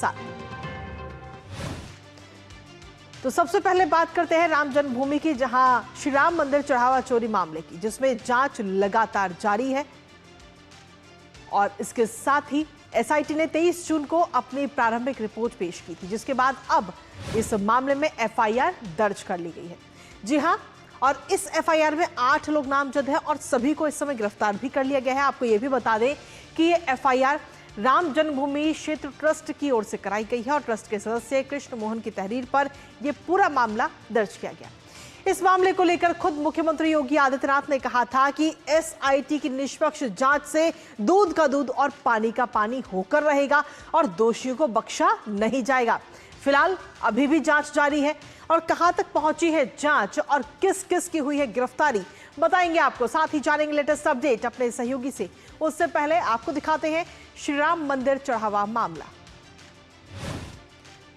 साथ। तो सबसे पहले बात करते हैं राम जन्मभूमि की, जहां श्री राम मंदिर चढ़ावा चोरी मामले की, जिसमें जांच लगातार जारी है। और इसके साथ ही एसआईटी ने 23 जून को अपनी प्रारंभिक रिपोर्ट पेश की थी, जिसके बाद अब इस मामले में एफआईआर दर्ज कर ली गई है। जी हां, और इस एफआईआर में 8 लोग नामजद हैं और सभी को इस समय गिरफ्तार भी कर लिया गया है। आपको यह भी बता दें कि ये एफआईआर राम जन्मभूमि क्षेत्र ट्रस्ट की ओर से कराई गई है और ट्रस्ट के सदस्य कृष्ण मोहन की तहरीर पर यह पूरा मामला दर्ज किया गया। इस मामले को लेकर खुद मुख्यमंत्री योगी आदित्यनाथ ने कहा था कि एसआईटी की निष्पक्ष जांच से दूध का दूध और पानी का पानी होकर रहेगा और दोषियों को बख्शा नहीं जाएगा। फिलहाल अभी भी जांच जारी है और कहां तक पहुंची है जांच और किस किस की हुई है गिरफ्तारी, बताएंगे आपको। साथ ही जानेंगे लेटेस्ट अपडेट अपने सहयोगी से। उससे पहले आपको दिखाते हैं श्री राम मंदिर चढ़ावा मामला।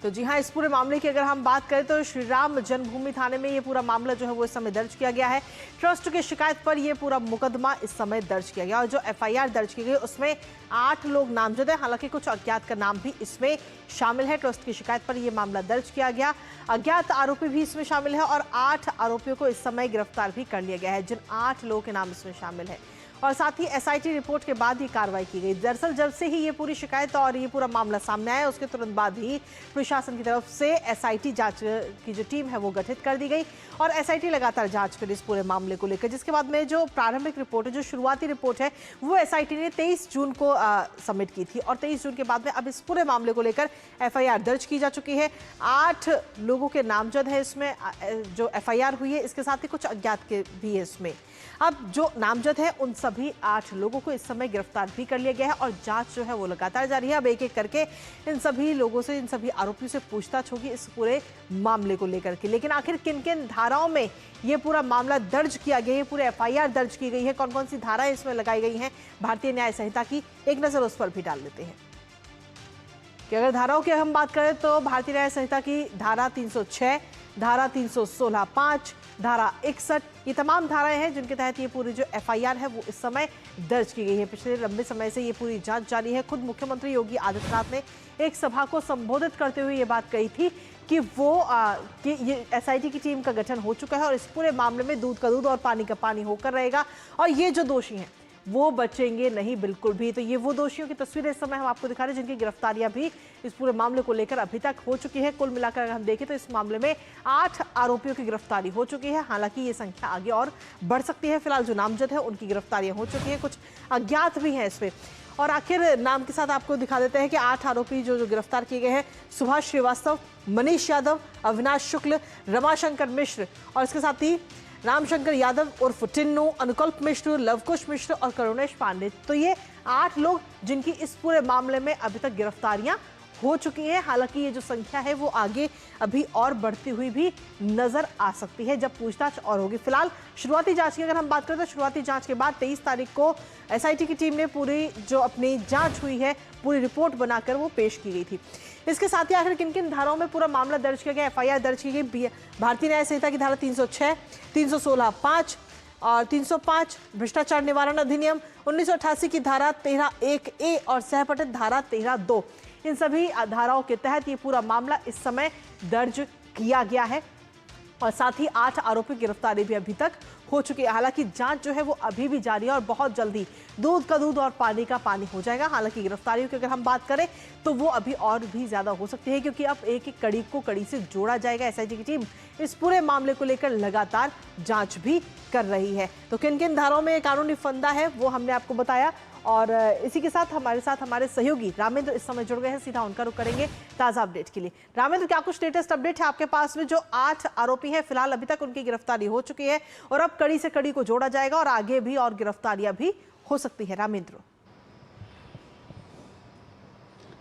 तो जी हां, इस पूरे मामले की अगर हम बात करें तो श्री राम जन्मभूमि थाने में ये पूरा मामला जो है वो इस समय दर्ज किया गया है। ट्रस्ट की शिकायत पर यह पूरा मुकदमा इस समय दर्ज किया गया और जो एफआईआर दर्ज की गई उसमें 8 लोग नामजद हैं, हालांकि कुछ अज्ञात का नाम भी इसमें शामिल है। ट्रस्ट की शिकायत पर यह मामला दर्ज किया गया, अज्ञात आरोपी भी इसमें शामिल है और 8 आरोपियों को इस समय गिरफ्तार भी कर लिया गया है, जिन 8 लोगों के नाम इसमें शामिल है। और साथ ही एसआईटी रिपोर्ट के बाद ही कार्रवाई की गई। दरअसल जब से ही ये पूरी शिकायत और ये पूरा मामला सामने आया, उसके तुरंत बाद ही प्रशासन की तरफ से एसआईटी जांच की जो टीम है वो गठित कर दी गई और एसआईटी लगातार जांच करी इस पूरे मामले को लेकर, जिसके बाद में जो प्रारंभिक रिपोर्ट है, जो शुरुआती रिपोर्ट है, वो एसआईटी ने 23 जून को सबमिट की थी और 23 जून के बाद में अब इस पूरे मामले को लेकर एफआईआर दर्ज की जा चुकी है। 8 लोगों के नामजद है इसमें जो एफआईआर हुई है, इसके साथ ही कुछ अज्ञात के भी है इसमें। अब जो नामजद है उन सभी 8 लोगों को इस समय गिरफ्तार भी कर लिया गया है और जांच जो है वो लगातार जारी है। अब एक एक करके इन सभी लोगों से, इन सभी आरोपियों से पूछताछ होगी इस पूरे मामले को लेकर के। लेकिन आखिर किन किन धाराओं में ये पूरा मामला दर्ज किया गया है, पूरे एफआईआर दर्ज की गई है, कौन कौन सी धाराएं इसमें लगाई गई हैं भारतीय न्याय संहिता की, एक नजर उस पर भी डाल लेते हैं। कि अगर धाराओं की हम बात करें तो भारतीय न्याय संहिता की धारा 306, धारा 316(5), धारा 61, ये तमाम धाराएं हैं जिनके तहत ये पूरी जो एफआईआर है वो इस समय दर्ज की गई है। पिछले लंबे समय से ये पूरी जांच जारी है। खुद मुख्यमंत्री योगी आदित्यनाथ ने एक सभा को संबोधित करते हुए ये बात कही थी कि कि ये एसआईटी की टीम का गठन हो चुका है और इस पूरे मामले में दूध का दूध और पानी का पानी होकर रहेगा और ये जो दोषी हैं वो बचेंगे नहीं बिल्कुल भी। तो ये वो दोषियों की तस्वीरें इस समय हम आपको दिखा रहे हैं जिनकी गिरफ्तारियां भी इस पूरे मामले को लेकर अभी तक हो चुकी है। कुल मिलाकर अगर हम देखें तो इस मामले में 8 आरोपियों की गिरफ्तारी हो चुकी है। हालांकि ये संख्या आगे और बढ़ सकती है। फिलहाल जो नामजद है उनकी गिरफ्तारियां हो चुकी हैं, कुछ अज्ञात भी हैं इसमें। और आखिर नाम के साथ आपको दिखा देते हैं कि 8 आरोपी जो गिरफ्तार किए गए हैं, सुभाष श्रीवास्तव, मनीष यादव, अविनाश शुक्ल, रमाशंकर मिश्र और इसके साथ ही रामशंकर यादव उर्फ टिन्नू, अनुकल्प मिश्र, लवकुश मिश्र और करुणेश पांडे। तो ये 8 लोग जिनकी इस पूरे मामले में अभी तक गिरफ्तारियां हो चुकी हैं। हालांकि ये जो संख्या है वो आगे अभी और बढ़ती हुई भी नजर आ सकती है जब पूछताछ और होगी। फिलहाल शुरुआती जांच की अगर हम बात करें तो शुरुआती जांच के बाद 23 तारीख को एसआईटी की टीम ने पूरी जो अपनी जांच हुई है पूरी रिपोर्ट बनाकर वो पेश की गई थी। इसके साथ ही आखिर किन किन धाराओं में पूरा मामला दर्ज किया गया, एफआईआर दर्ज की गई, भारतीय न्याय संहिता की धारा 306, 316(5) और 305, भ्रष्टाचार निवारण अधिनियम 1988 की धारा 13(1)(a) और सहपठित धारा 13(2), इन सभी धाराओं के तहत ये पूरा मामला इस समय दर्ज किया गया है और साथ ही 8 आरोपी गिरफ्तारी भी अभी तक हो चुकी है। हालांकि जांच जो है वो अभी भी जारी है और बहुत जल्दी दूध का दूध और पानी का पानी हो जाएगा। हालांकि गिरफ्तारियों की अगर हम बात करें तो वो अभी और भी ज्यादा हो सकती है, क्योंकि अब एक एक कड़ी को कड़ी से जोड़ा जाएगा। एसआईटी की टीम इस पूरे मामले को लेकर लगातार जांच भी कर रही है। तो किन किन धाराओं में कानूनी फंदा है वो हमने आपको बताया और इसी के साथ हमारे सहयोगी रामेंद्र इस समय जुड़ गए हैं। सीधा उनका रुख करेंगे ताजा अपडेट के लिए। रामेंद्र, क्या कुछ लेटेस्ट अपडेट है आपके पास में? जो 8 आरोपी हैं फिलहाल अभी तक उनकी गिरफ्तारी हो चुकी है और अब कड़ी से कड़ी को जोड़ा जाएगा और आगे भी और गिरफ्तारियां भी हो सकती है। रामेंद्र,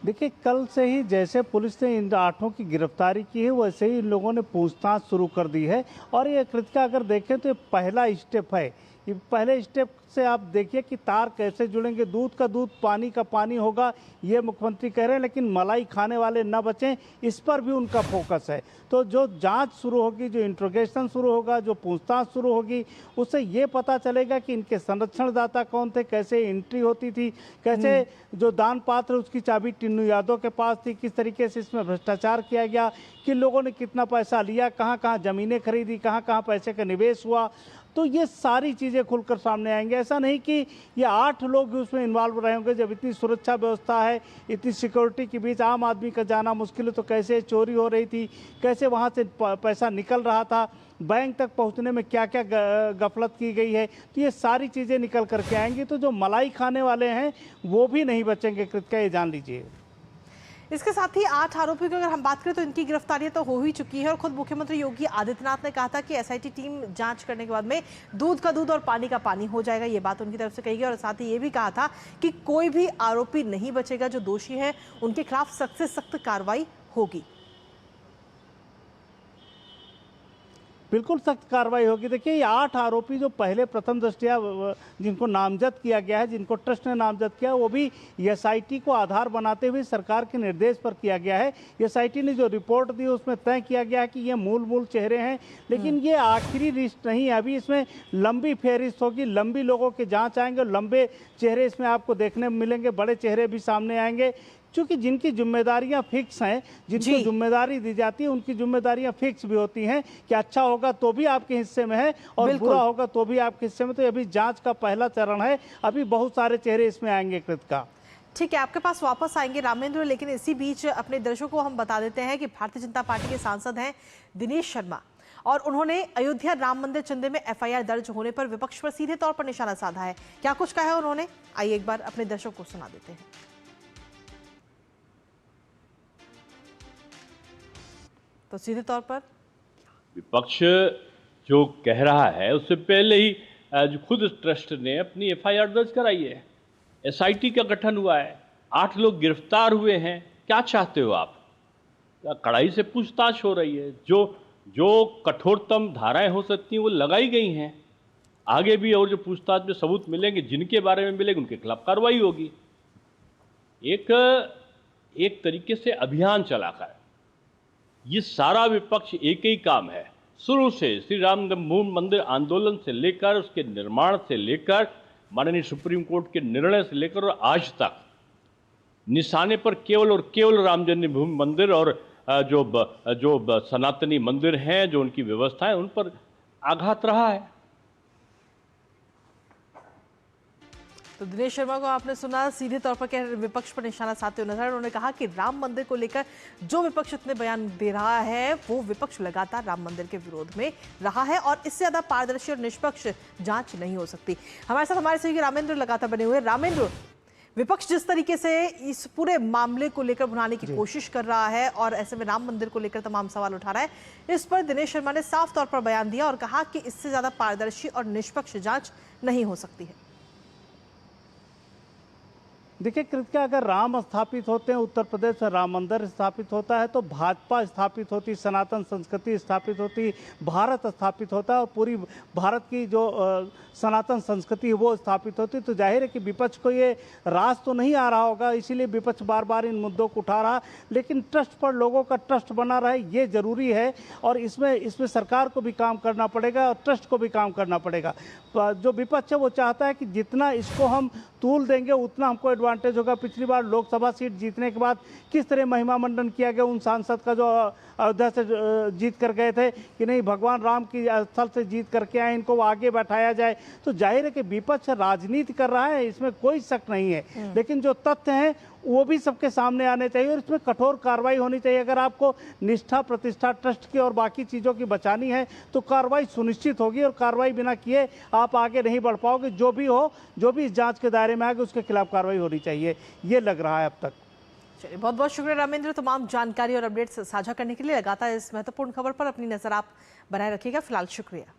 देखिए, कल से ही जैसे पुलिस ने इन 8 की गिरफ्तारी की है वैसे ही इन लोगों ने पूछताछ शुरू कर दी है और ये कृत्य अगर देखें तो ये पहला स्टेप है ये पहले स्टेप से आप देखिए कि तार कैसे जुड़ेंगे, दूध का दूध, पानी का पानी होगा, ये मुख्यमंत्री कह रहे हैं, लेकिन मलाई खाने वाले न बचें, इस पर भी उनका फोकस है। तो जो जांच शुरू होगी, जो इंट्रोगेशन शुरू होगा, जो पूछताछ शुरू होगी, उससे ये पता चलेगा कि इनके संरक्षणदाता कौन थे, कैसे एंट्री होती थी, कैसे जो दान पात्र उसकी चाबी टिन्नू यादव के पास थी, किस तरीके से इसमें भ्रष्टाचार किया गया, किन लोगों ने कितना पैसा लिया, कहाँ कहाँ ज़मीनें खरीदी, कहाँ कहाँ पैसे का निवेश हुआ। तो ये सारी चीज़ें खुलकर सामने आएंगे। ऐसा नहीं कि ये 8 लोग उसमें इन्वॉल्व रहे होंगे। जब इतनी सुरक्षा व्यवस्था है, इतनी सिक्योरिटी के बीच आम आदमी का जाना मुश्किल है, तो कैसे चोरी हो रही थी, कैसे वहाँ से पैसा निकल रहा था, बैंक तक पहुँचने में क्या क्या गफलत की गई है, तो ये सारी चीज़ें निकल करके आएंगी। तो जो मलाई खाने वाले हैं वो भी नहीं बचेंगे, कृतिका, ये जान लीजिए। इसके साथ ही 8 आरोपियों की अगर हम बात करें तो इनकी गिरफ्तारियां तो हो ही चुकी है और खुद मुख्यमंत्री योगी आदित्यनाथ ने कहा था कि एसआईटी टीम जांच करने के बाद में दूध का दूध और पानी का पानी हो जाएगा। ये बात उनकी तरफ से कही गई और साथ ही ये भी कहा था कि कोई भी आरोपी नहीं बचेगा, जो दोषी है उनके खिलाफ सख्त से सख्त कार्रवाई होगी। बिल्कुल सख्त कार्रवाई होगी। देखिए, ये 8 आरोपी जो पहले प्रथम दृष्टया जिनको नामजद किया गया है, जिनको ट्रस्ट ने नामजद किया, वो भी एसआईटी को आधार बनाते हुए सरकार के निर्देश पर किया गया है। एसआईटी ने जो रिपोर्ट दी उसमें तय किया गया है कि ये मूल चेहरे हैं, लेकिन ये आखिरी लिस्ट नहीं है। अभी इसमें लंबी फेहरिस्त होगी, लंबी लोगों के जाँच आएंगे, लंबे चेहरे इसमें आपको देखने में मिलेंगे, बड़े चेहरे भी सामने आएंगे। क्योंकि जिनकी जिम्मेदारियां फिक्स हैं, जिनको जिम्मेदारी दी जाती है, उनकी जिम्मेदारियां फिक्स भी होती हैं कि अच्छा होगा तो भी आपके हिस्से में है और बुरा होगा तो भी आपके हिस्से में। तो अभी जांच का पहला चरण है, अभी बहुत सारे चेहरे इसमें आएंगे, कृतिका। ठीक है, आपके पास वापस आएंगे रामेंद्र, लेकिन इसी बीच अपने दर्शकों को हम बता देते हैं कि भारतीय जनता पार्टी के सांसद हैं दिनेश शर्मा और उन्होंने अयोध्या राम मंदिर चंदे में एफआईआर दर्ज होने पर विपक्ष पर सीधे तौर पर निशाना साधा है। क्या कुछ कहा है उन्होंने, आइए एक बार अपने दर्शकों को सुना देते हैं। तो सीधे तौर पर विपक्ष जो कह रहा है उससे पहले ही जो खुद ट्रस्ट ने अपनी एफआईआर दर्ज कराई है, एसआईटी का गठन हुआ है, 8 लोग गिरफ्तार हुए हैं। क्या चाहते हो आप? कड़ाई से पूछताछ हो रही है, जो कठोरतम धाराएं हो सकती हैं वो लगाई गई हैं। आगे भी और जो पूछताछ में सबूत मिलेंगे, जिनके बारे में मिलेंगे, उनके खिलाफ कार्रवाई होगी। एक तरीके से अभियान चलाकर ये सारा विपक्ष एक ही काम है, शुरू से श्री राम जन्मभूमि मंदिर आंदोलन से लेकर उसके निर्माण से लेकर माननीय सुप्रीम कोर्ट के निर्णय से लेकर और आज तक निशाने पर केवल और केवल राम जन्मभूमि मंदिर और जो सनातनी मंदिर हैं, जो उनकी व्यवस्था है, उन पर आघात रहा है। तो दिनेश शर्मा को आपने सुना, सीधे तौर पर क्या विपक्ष पर निशाना साधते हुए नजर। उन्होंने कहा कि राम मंदिर को लेकर जो विपक्ष इतने बयान दे रहा है, वो विपक्ष लगातार राम मंदिर के विरोध में रहा है और इससे ज्यादा पारदर्शी और निष्पक्ष जांच नहीं हो सकती। हमारे साथ हमारे सहयोगी रामेंद्र लगातार बने हुए। रामेंद्र, विपक्ष जिस तरीके से इस पूरे मामले को लेकर भुनाने की कोशिश कर रहा है और ऐसे में राम मंदिर को लेकर तमाम सवाल उठा रहा है, इस पर दिनेश शर्मा ने साफ तौर पर बयान दिया और कहा कि इससे ज्यादा पारदर्शी और निष्पक्ष जांच नहीं हो सकती है। देखिए कृतिका, अगर राम स्थापित होते हैं, उत्तर प्रदेश में राम मंदिर स्थापित होता है, तो भाजपा स्थापित होती, सनातन संस्कृति स्थापित होती, भारत स्थापित होता है और पूरी भारत की जो सनातन संस्कृति है वो स्थापित होती। तो जाहिर है कि विपक्ष को ये राज तो नहीं आ रहा होगा, इसीलिए विपक्ष बार बार इन मुद्दों को उठा रहा, लेकिन ट्रस्ट पर लोगों का ट्रस्ट बना रहे ये जरूरी है और इसमें सरकार को भी काम करना पड़ेगा और ट्रस्ट को भी काम करना पड़ेगा। जो विपक्ष है वो चाहता है कि जितना इसको हम तूल देंगे उतना हमको एडवांटेज होगा। पिछली बार लोकसभा सीट जीतने के बाद किस तरह महिमा मंडन किया गया उन सांसद का जो अयोध्या से जीत कर गए थे कि नहीं, भगवान राम की स्थल से जीत करके आए, इनको आगे बैठाया जाए। तो जाहिर है कि विपक्ष राजनीति कर रहा है, इसमें कोई शक नहीं है, लेकिन जो तथ्य हैं वो भी सबके सामने आने चाहिए और इसमें कठोर कार्रवाई होनी चाहिए। अगर आपको निष्ठा प्रतिष्ठा ट्रस्ट की और बाकी चीज़ों की बचानी है तो कार्रवाई सुनिश्चित होगी और कार्रवाई बिना किए आप आगे नहीं बढ़ पाओगे। जो भी हो, जो भी इस जांच के दायरे में आएगा उसके खिलाफ कार्रवाई होनी चाहिए, ये लग रहा है अब तक। चलिए, बहुत बहुत शुक्रिया रामेंद्र, तमाम जानकारी और अपडेट्स साझा करने के लिए। लगातार इस महत्वपूर्ण खबर पर अपनी नजर आप बनाए रखिएगा। फिलहाल शुक्रिया।